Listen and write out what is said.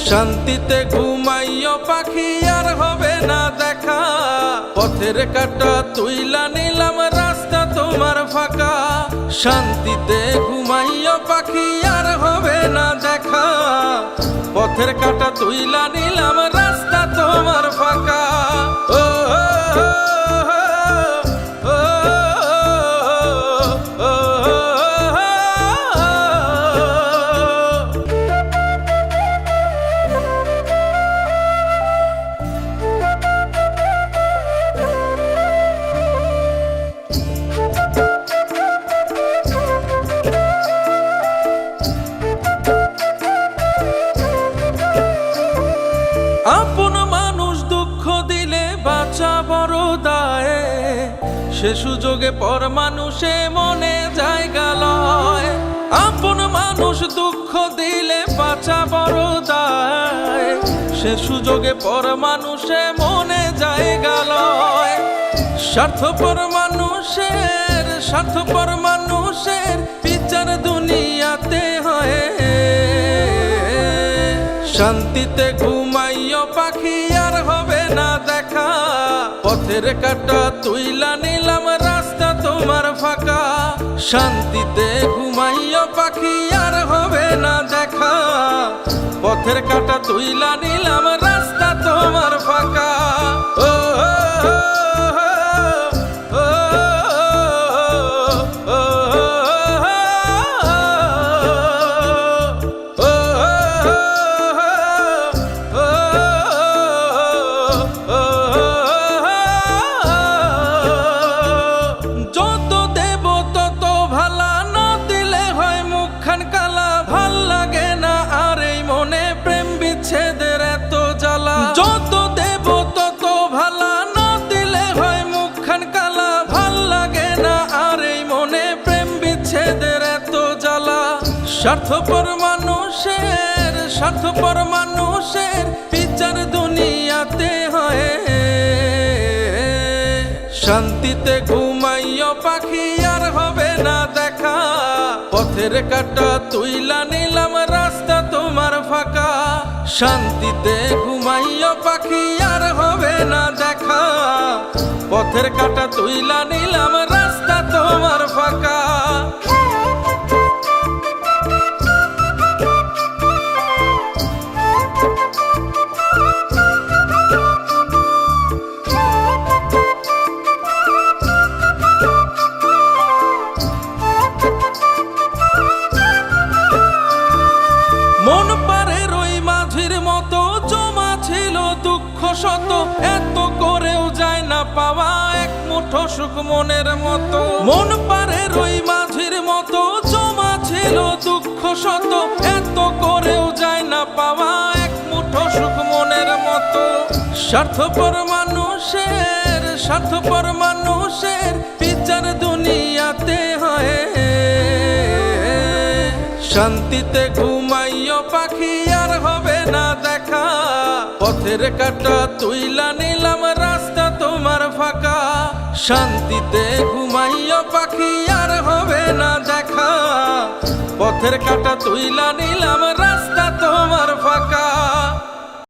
শান্তিতে ঘুমাইও পাখি আর হবে না দেখা। পথের কাঁটা তুইলা নিলাম রাস্তা তোমার ফাঁকা। শান্তিতে ঘুমাইও পাখি আর হবে না দেখা। পথের কাঁটা তুইলা নিলাম রাস্তা তোমার ফাঁকা। ও আপন মানুষ দুঃখ দিলে বাঁচা বড় দায়। সে সুযোগে পর মানুষে মনে জায়গা লয়। আপন মানুষ দুঃখ দিলে বাঁচা বড় দায়। সে সুযোগে পর মানুষে মনে জায়গা লয়। স্বার্থপর মানুষের বিচার দুনিয়াতে হয়। শান্তিতে ঘুমাইও পাখি আর হবে না দেখা। পথের কাঁটা তুইলা নিলাম রাস্তা তোমার ফাঁকা। শান্তিতে ঘুমাইও পাখি আর হবে না দেখা। পথের কাঁটা তুইলা নিলাম রাস্তা তোমার ফাঁকা। ও স্বার্থপর মানুষের বিচার দুনিয়াতে হয়। শান্তিতে ঘুমাইও পাখি আর হবে না দেখা। পথের কাঁটা তুইলা নিলাম রাস্তা তোমার ফাঁকা। শান্তিতে ঘুমাইও পাখি আর হবে না দেখা। পথের কাঁটা তুইলা নিলাম রাস্তা তোমার ফাঁকা। মন পারের ওই মাঝির মতো জমা ছিল দুঃখ শত। এত করেও যায় না পাওয়া এক মুঠো সুখ মনের মতো। মন পারের ওই মাঝির মতো জমা ছিল দুঃখ শত। এত করেও যায় না পাওয়া এক মুঠো সুখ মনের মতো। স্বার্থপর মানুষের বিচার দুনিয়াতে হয়। শান্তিতে ঘুমাইও পাখি আর হবে না দেখা। পথের কাঁটা তুইলা নিলাম রাস্তা তোমার ফাঁকা। শান্তিতে ঘুমাইও পাখি আর হবে না দেখা। পথের কাঁটা তুইলা নিলাম রাস্তা তোমার ফাঁকা।